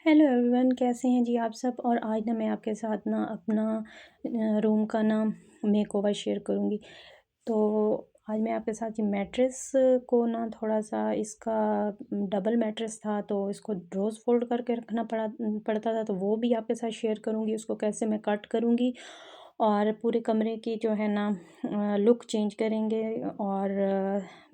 Hello everyone, कैसे हैं जी आप सब। और आज ना मैं आपके साथ ना अपना रूम का ना मेकओवर शेयर करूँगी। तो आज मैं आपके साथ ये मैट्रेस को ना थोड़ा सा इसका डबल मैट्रेस था, तो इसको रोज़ फोल्ड करके रखना पड़ता था, तो वो भी आपके साथ शेयर करूँगी। उसको कैसे मैं कट करूँगी और पूरे कमरे की जो है ना लुक चेंज करेंगे। और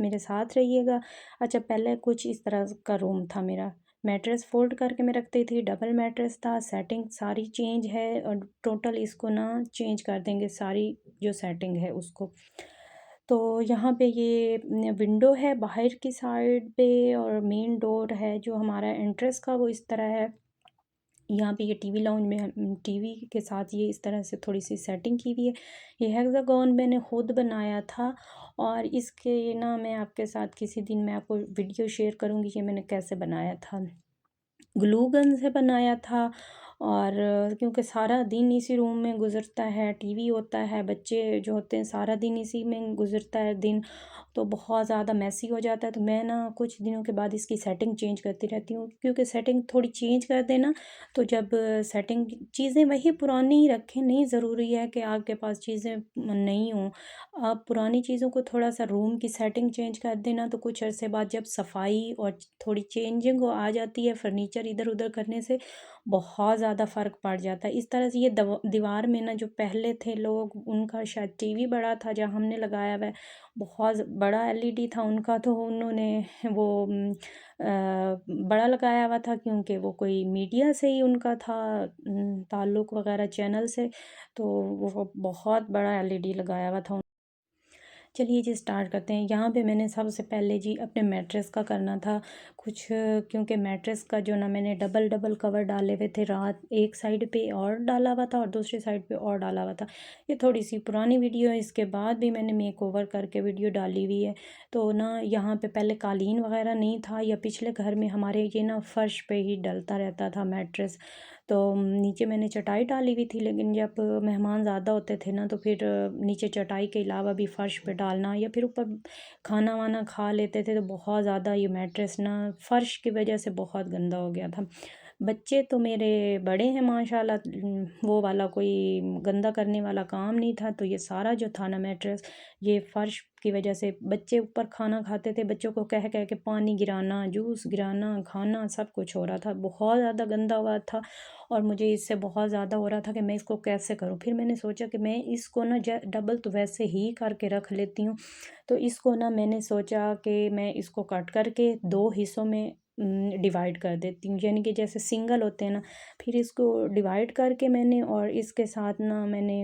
मेरे साथ रहिएगा। अच्छा, पहले कुछ इस तरह का रूम था मेरा। मैट्रेस फ़ोल्ड करके मैं रखती थी, डबल मैट्रेस था, सेटिंग सारी चेंज है और टोटल इसको ना चेंज कर देंगे, सारी जो सेटिंग है उसको। तो यहाँ पे ये विंडो है बाहर की साइड पे, और मेन डोर है जो हमारा एंट्रेंस का, वो इस तरह है। यहाँ पे ये टीवी लाउंज में टीवी के साथ ये इस तरह से थोड़ी-सी सेटिंग की हुई है। ये हेक्सागोन मैंने खुद बनाया था, और इसके ना मैं आपके साथ किसी दिन मैं आपको वीडियो शेयर करूँगी कि मैंने कैसे बनाया था। ग्लू गन से बनाया था। और क्योंकि सारा दिन इसी रूम में गुज़रता है, टीवी होता है, बच्चे जो होते हैं सारा दिन इसी में गुज़रता है दिन, तो बहुत ज़्यादा मेसी हो जाता है। तो मैं ना कुछ दिनों के बाद इसकी सेटिंग चेंज करती रहती हूँ, क्योंकि सेटिंग थोड़ी चेंज कर देना, तो जब सेटिंग चीज़ें वही पुरानी ही रखें, नहीं ज़रूरी है कि आपके पास चीज़ें नहीं हों। आप पुरानी चीज़ों को थोड़ा-सा रूम की सेटिंग चेंज कर देना, तो कुछ अरसे बाद जब सफाई और थोड़ी चेंजिंग हो आ जाती है, फर्नीचर इधर-उधर करने से बहुत ज़्यादा फ़र्क पड़ जाता है। इस तरह से ये दीवार में ना जो पहले थे लोग, उनका शायद टीवी बड़ा था जहाँ हमने लगाया हुआ है, बहुत बड़ा एलईडी था उनका, तो उन्होंने वो बड़ा लगाया हुआ था, क्योंकि वो कोई मीडिया से ही उनका था ताल्लुक़ वग़ैरह, चैनल से। तो वो बहुत बड़ा एलईडी लगाया हुआ था। चलिए जी, स्टार्ट करते हैं। यहाँ पे मैंने सबसे पहले जी अपने मैट्रेस का करना था कुछ, क्योंकि मैट्रेस का जो ना मैंने डबल डबल कवर डाले हुए थे, रात एक साइड पे और डाला हुआ था और दूसरी साइड पे और डाला हुआ था। ये थोड़ी सी पुरानी वीडियो है, इसके बाद भी मैंने मेक ओवर करके वीडियो डाली हुई है। तो ना यहाँ पे पहले कालीन वगैरह नहीं था, या पिछले घर में हमारे ये ना फर्श पे ही डलता रहता था मैट्रेस। तो नीचे मैंने चटाई डाली हुई थी, लेकिन जब मेहमान ज़्यादा होते थे ना, तो फिर नीचे चटाई के अलावा भी फ़र्श पे डालना, या फिर ऊपर खाना वाना खा लेते थे, तो बहुत ज़्यादा ये मैट्रेस ना फ़र्श की वजह से बहुत गंदा हो गया था। बच्चे तो मेरे बड़े हैं माशाल्लाह, वो वाला कोई गंदा करने वाला काम नहीं था। तो ये सारा जो था ना मैट्रेस, ये फ़र्श की वजह से, बच्चे ऊपर खाना खाते थे, बच्चों को कह कह के पानी गिराना, जूस गिराना, खाना सब कुछ हो रहा था, बहुत ज़्यादा गंदा हुआ था। और मुझे इससे बहुत ज़्यादा हो रहा था कि मैं इसको कैसे करूँ। फिर मैंने सोचा कि मैं इसको ना डबल तो वैसे ही करके रख लेती हूँ। तो इसको ना मैंने सोचा कि मैं इसको कट करके दो हिस्सों में डिवाइड कर देती हूँ, यानी कि जैसे सिंगल होते हैं ना। फिर इसको डिवाइड करके मैंने, और इसके साथ ना मैंने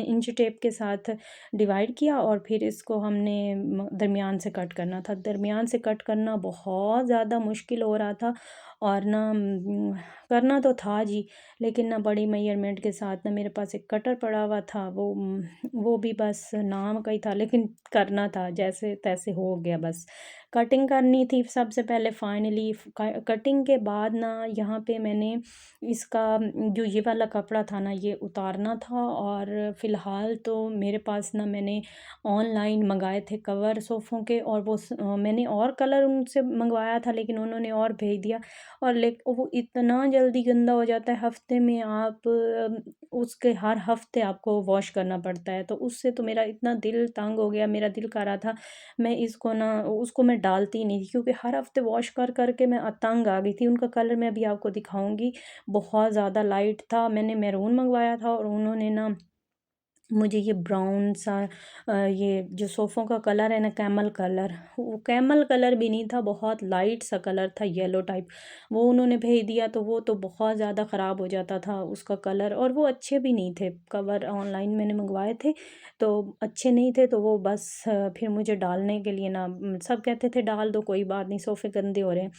इंच टेप के साथ डिवाइड किया, और फिर इसको हमने दरमियान से कट करना था। दरमियान से कट करना बहुत ज़्यादा मुश्किल हो रहा था, और ना करना तो था जी, लेकिन ना बड़ी मेजरमेंट के साथ ना मेरे पास एक कटर पड़ा हुआ था, वो भी बस नाम का ही था, लेकिन करना था, जैसे तैसे हो गया बस। कटिंग करनी थी सबसे पहले, फाइनली कटिंग के बाद ना यहाँ पे मैंने इसका जो ये वाला कपड़ा था ना, ये उतारना था। और फ़िलहाल तो मेरे पास ना मैंने ऑनलाइन मंगाए थे कवर सोफ़ों के, और मैंने और कलर उनसे मंगवाया था, लेकिन उन्होंने और भेज दिया। और वो इतना जल्दी गंदा हो जाता है, हफ़्ते में आप उसके हर हफ़्ते आपको वॉश करना पड़ता है। तो उससे तो मेरा इतना दिल तंग हो गया, मेरा दिल कर रहा था मैं इसको ना उसको मैं डालती ही नहीं थी, क्योंकि हर हफ़्ते वॉश कर के मैं तंग आ गई थी। उनका कलर मैं अभी आपको दिखाऊँगी, बहुत ज़्यादा लाइट था। मैंने मैरून मंगवाया था, और उन्होंने ना मुझे ये ब्राउन सा ये जो सोफ़ों का कलर है ना, कैमल कलर, वो कैमल कलर भी नहीं था, बहुत लाइट सा कलर था, येलो टाइप, वो उन्होंने भेज दिया। तो वो तो बहुत ज़्यादा ख़राब हो जाता था उसका कलर, और वो अच्छे भी नहीं थे। कवर ऑनलाइन मैंने मंगवाए थे, तो अच्छे नहीं थे। तो वो बस फिर मुझे डालने के लिए ना सब कहते थे डाल दो, कोई बात नहीं, सोफ़े गंदे हो रहे हैं,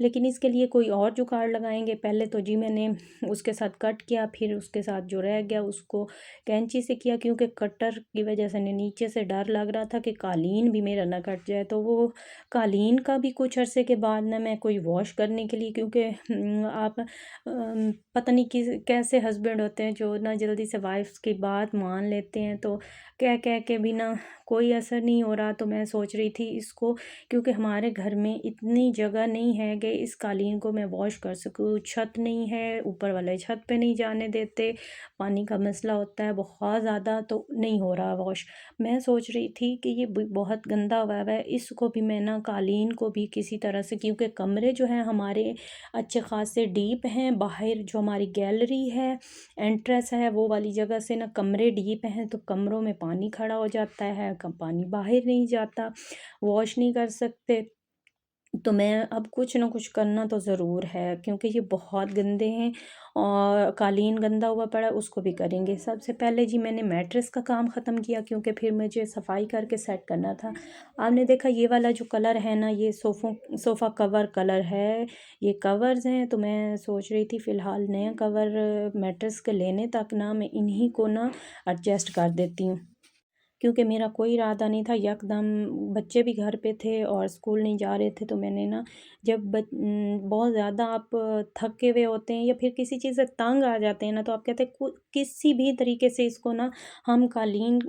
लेकिन इसके लिए कोई और जुगाड़ लगाएंगे। पहले तो जी मैंने उसके साथ कट किया, फिर उसके साथ जो रह गया उसको कैंची से किया, क्योंकि कटर की वजह से नीचे से डर लग रहा था कि कालीन भी मेरा ना कट जाए। तो वो कालीन का भी कुछ अरसे के बाद ना मैं कोई वॉश करने के लिए, क्योंकि आप पता नहीं किस कैसे हस्बैंड होते हैं जो ना जल्दी से वाइफ्स की बात मान लेते हैं, तो कह कह के भी ना कोई असर नहीं हो रहा। तो मैं सोच रही थी इसको, क्योंकि हमारे घर में इतनी जगह नहीं है कि इस कालीन को मैं वॉश कर सकूँ। छत नहीं है, ऊपर वाले छत पे नहीं जाने देते, पानी का मसला होता है बहुत ज़्यादा, तो नहीं हो रहा वॉश। मैं सोच रही थी कि ये बहुत गंदा हुआ है, इसको भी मैं ना, कालीन को भी किसी तरह से, क्योंकि कमरे जो हैं हमारे अच्छे खासे डीप हैं। बाहर जो हमारी गैलरी है, एंट्रेंस है, वो वाली जगह से ना कमरे डीप हैं, तो कमरों में पानी खड़ा हो जाता है, कम पानी बाहर नहीं जाता, वॉश नहीं कर सकते। तो मैं अब कुछ ना कुछ करना तो ज़रूर है, क्योंकि ये बहुत गंदे हैं और कालीन गंदा हुआ पड़ा है, उसको भी करेंगे। सबसे पहले जी मैंने मैट्रेस का काम ख़त्म किया, क्योंकि फिर मुझे सफाई करके सेट करना था। आपने देखा ये वाला जो कलर है ना, ये सोफ़ा कवर कलर है, ये कवर्स हैं। तो मैं सोच रही थी फ़िलहाल नया कवर मैट्रेस के लेने तक ना मैं इन्हीं को ना एडजस्ट कर देती हूँ, क्योंकि मेरा कोई इरादा नहीं था यकदम। बच्चे भी घर पे थे और स्कूल नहीं जा रहे थे, तो मैंने ना, जब बहुत ज़्यादा आप थके हुए होते हैं या फिर किसी चीज़ से तंग आ जाते हैं ना, तो आप कहते हैं किसी भी तरीके से इसको ना हम कालीन,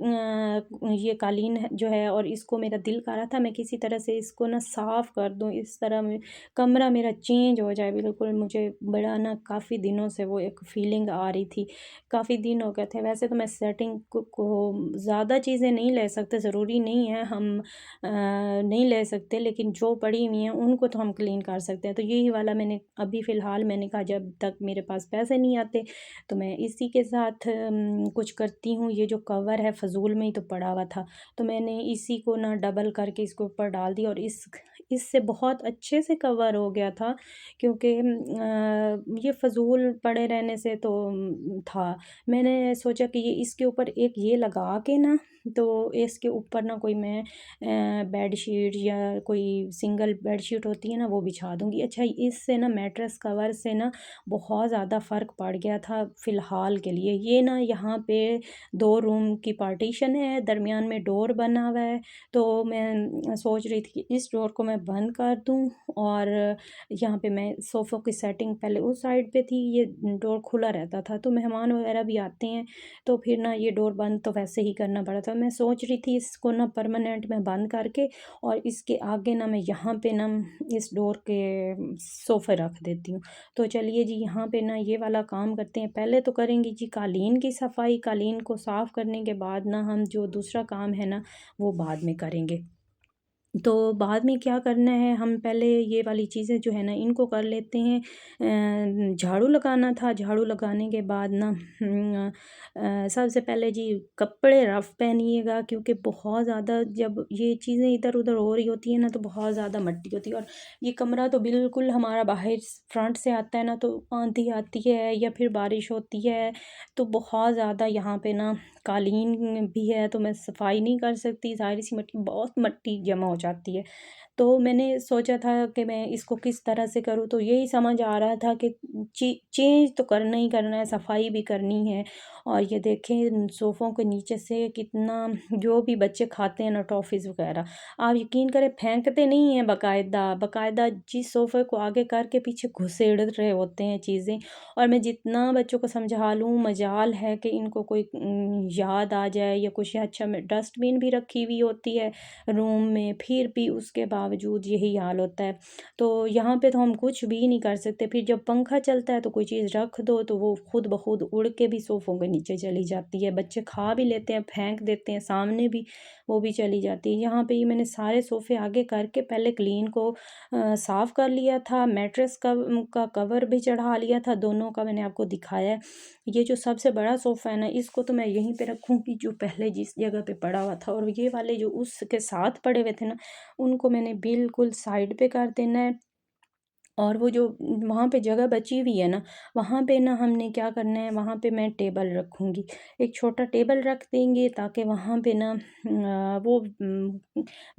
ये कालीन जो है, और इसको मेरा दिल कर रहा था मैं किसी तरह से इसको ना साफ़ कर दूँ, इस तरह में कमरा मेरा चेंज हो जाए बिल्कुल। मुझे बड़ा ना काफ़ी दिनों से वो एक फीलिंग आ रही थी, काफ़ी दिन हो गए थे। वैसे तो मैं सेटिंग को ज़्यादा चीज़ें नहीं ले सकते, ज़रूरी नहीं है हम नहीं ले सकते, लेकिन जो पड़ी हुई हैं उनको तो हम क्लीन कर सकते हैं। तो यही वाला मैंने अभी फ़िलहाल मैंने कहा जब तक मेरे पास पैसे नहीं आते, तो मैं इसी के साथ कुछ करती हूँ। ये जो कवर है फ़िज़ूल में ही तो पड़ा हुआ था, तो मैंने इसी को ना डबल करके इसके ऊपर डाल दिया, और इससे बहुत अच्छे से कवर हो गया था, क्योंकि ये फ़िज़ूल पड़े रहने से तो था। मैंने सोचा कि ये इसके ऊपर एक ये लगा के ना, तो इसके ऊपर ना कोई मैं बेडशीट या कोई सिंगल बेडशीट होती है ना, वो बिछा दूँगी। अच्छा, इससे ना मैट्रेस कवर से ना बहुत ज़्यादा फ़र्क पड़ गया था फ़िलहाल के लिए। ये ना यहाँ पे 2 रूम की पार्टीशन है, दरमियान में डोर बना हुआ है, तो मैं सोच रही थी कि इस डोर को मैं बंद कर दूँ, और यहाँ पे मैं सोफ़ों की सेटिंग पहले उस साइड पे थी, ये डोर खुला रहता था, तो मेहमान वगैरह भी आते हैं, तो फिर ना ये डोर बंद तो वैसे ही करना पड़ा था। मैं सोच रही थी इसको ना परमानेंट में बंद करके, और इसके आगे ना मैं यहाँ पे ना इस डोर के सोफ़े रख देती हूँ। तो चलिए जी, यहाँ पे ना ये वाला काम करते हैं। पहले तो करेंगे जी कालीन की सफाई, कालीन को साफ़ करने के बाद ना हम जो दूसरा काम है ना, वो बाद में करेंगे। तो बाद में क्या करना है, हम पहले ये वाली चीज़ें जो है ना इनको कर लेते हैं। झाड़ू लगाना था, झाड़ू लगाने के बाद ना सबसे पहले जी कपड़े रफ़ पहनिएगा, क्योंकि बहुत ज़्यादा जब ये चीज़ें इधर-उधर हो रही होती हैं ना, तो बहुत ज़्यादा मट्टी होती है, और ये कमरा तो बिल्कुल हमारा बाहर फ्रंट से आता है ना, तो आंधी आती है या फिर बारिश होती है, तो बहुत ज़्यादा यहाँ पे ना कालीन भी है, तो मैं सफाई नहीं कर सकती, ज़ाहिर-सी मट्टी, बहुत मट्टी जमा हो जाती है। तो मैंने सोचा था कि मैं इसको किस तरह से करूँ, तो यही समझ आ रहा था कि चेंज तो करना ही करना है, सफाई भी करनी है। और ये देखें सोफ़ों के नीचे से कितना, जो भी बच्चे खाते हैं ना टॉफ़ीज़ वग़ैरह, आप यकीन करें फेंकते नहीं हैं, बाकायदा जिस सोफ़े को आगे करके पीछे घुसेड़ रहे होते हैं चीज़ें। और मैं जितना बच्चों को समझा लूँ, मजाल है कि इनको कोई याद आ जाए या कुछ। अच्छा, मैं डस्टबिन भी रखी हुई होती है रूम में, फिर भी उसके बावजूद यही हाल होता है। तो यहाँ पे तो हम कुछ भी नहीं कर सकते। फिर जब पंखा चलता है तो कोई चीज़ रख दो, तो वो खुद ब खुद उड़ के भी सोफ़ों के नीचे चली जाती है। बच्चे खा भी लेते हैं, फेंक देते हैं, सामने भी वो भी चली जाती है। यहाँ पे ये मैंने सारे सोफ़े आगे करके पहले क्लीन को साफ़ कर लिया था। मैट्रेस का कवर भी चढ़ा लिया था, दोनों का मैंने आपको दिखाया है। ये जो सबसे बड़ा सोफ़ा है ना, इसको तो मैं यहीं पे रखूँगी जो पहले जिस जगह पे पड़ा हुआ था, और ये वाले जो उसके साथ पड़े हुए थे ना, उनको मैंने बिल्कुल साइड पे कर देना है। और वो जो वहाँ पे जगह बची हुई है ना, वहाँ पे ना हमने क्या करना है, वहाँ पे मैं टेबल रखूँगी। एक छोटा टेबल रख देंगे, ताकि वहाँ पे ना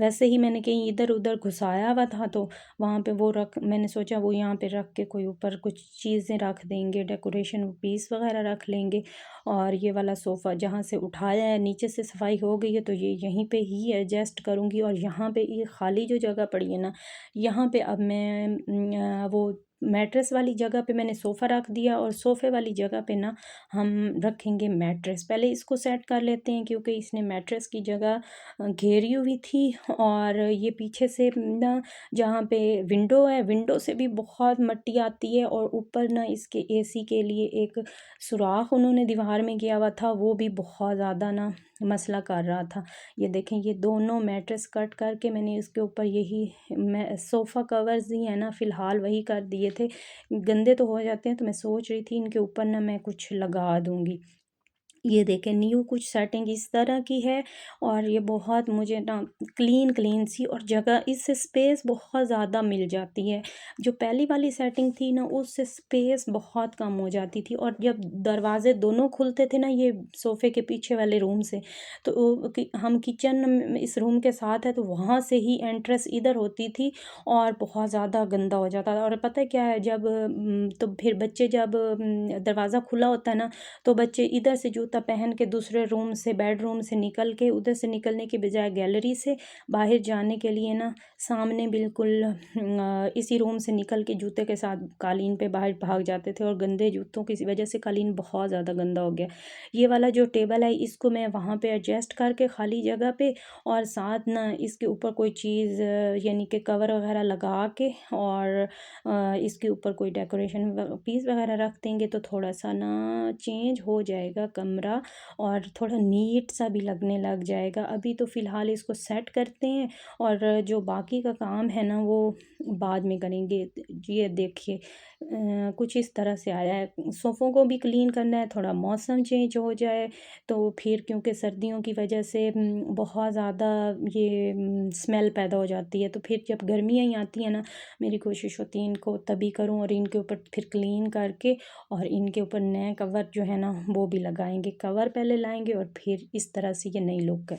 वैसे ही मैंने कहीं इधर-उधर घुसाया हुआ था, तो वहाँ पे वो रख मैंने सोचा वो यहाँ पे रख के कोई ऊपर कुछ चीज़ें रख देंगे, डेकोरेशन पीस वग़ैरह रख लेंगे। और ये वाला सोफ़ा जहाँ से उठाया है, नीचे से सफाई हो गई है, तो ये यहीं पे ही एडजस्ट करूँगी। और यहाँ पे ये खाली जो जगह पड़ी है ना, यहाँ पे अब मैं वो मैट्रेस वाली जगह पे मैंने सोफ़ा रख दिया और सोफ़े वाली जगह पे ना हम रखेंगे मैट्रेस। पहले इसको सेट कर लेते हैं क्योंकि इसने मैट्रेस की जगह घेरी हुई थी और ये पीछे से ना जहाँ पे विंडो है, विंडो से भी बहुत मिट्टी आती है और ऊपर ना इसके एसी के लिए एक सुराख उन्होंने दीवार में किया हुआ था, वो भी बहुत ज़्यादा ना मसला कर रहा था। ये देखें, ये दोनों मैट्रेस कट करके मैंने इसके ऊपर यही मैं सोफ़ा कवर्स ही है ना फ़िलहाल वही कर दिए थे। गंदे तो हो जाते हैं, तो मैं सोच रही थी इनके ऊपर ना मैं कुछ लगा दूँगी। ये देखें, न्यू कुछ सेटिंग इस तरह की है और ये बहुत मुझे ना क्लीन क्लीन सी और जगह इससे स्पेस बहुत ज़्यादा मिल जाती है। जो पहली वाली सेटिंग थी ना, उससे स्पेस बहुत कम हो जाती थी और जब दरवाज़े दोनों खुलते थे ना ये सोफ़े के पीछे वाले रूम से, तो हम किचन में इस रूम के साथ है तो वहाँ से ही एंट्रेंस इधर होती थी और बहुत ज़्यादा गंदा हो जाता था। और पता है क्या है, जब तो फिर बच्चे जब दरवाज़ा खुला होता है ना, तो बच्चे इधर से जूता पहन के दूसरे रूम से बेडरूम से निकल के उधर से निकलने की बजाय गैलरी से बाहर जाने के लिए ना सामने बिल्कुल इसी रूम से निकल के जूते के साथ कालीन पे बाहर भाग जाते थे और गंदे जूतों की वजह से कालीन बहुत ज़्यादा गंदा हो गया। ये वाला जो टेबल है इसको मैं वहाँ पे एडजस्ट करके खाली जगह पे और साथ ना इसके ऊपर कोई चीज़ यानी कि कवर वगैरह लगा के और इसके ऊपर कोई डेकोरेशन पीस वगैरह रख देंगे तो थोड़ा सा ना चेंज हो जाएगा कमरा और थोड़ा नीट सा भी लगने लग जाएगा। अभी तो फ़िलहाल इसको सेट करते हैं और जो बाकी का काम है ना वो बाद में करेंगे। ये देखिए कुछ इस तरह से आया है। सोफ़ों को भी क्लीन करना है, थोड़ा मौसम चेंज हो जाए तो फिर क्योंकि सर्दियों की वजह से बहुत ज़्यादा ये स्मेल पैदा हो जाती है, तो फिर जब गर्मियाँ ही आती हैं ना, मेरी कोशिश होती है इनको तभी करूँ और इनके ऊपर फिर क्लीन करके और इनके ऊपर नए कवर जो है ना वो भी लगाएंगे। कवर पहले लाएंगे और फिर इस तरह से ये नई लुक है।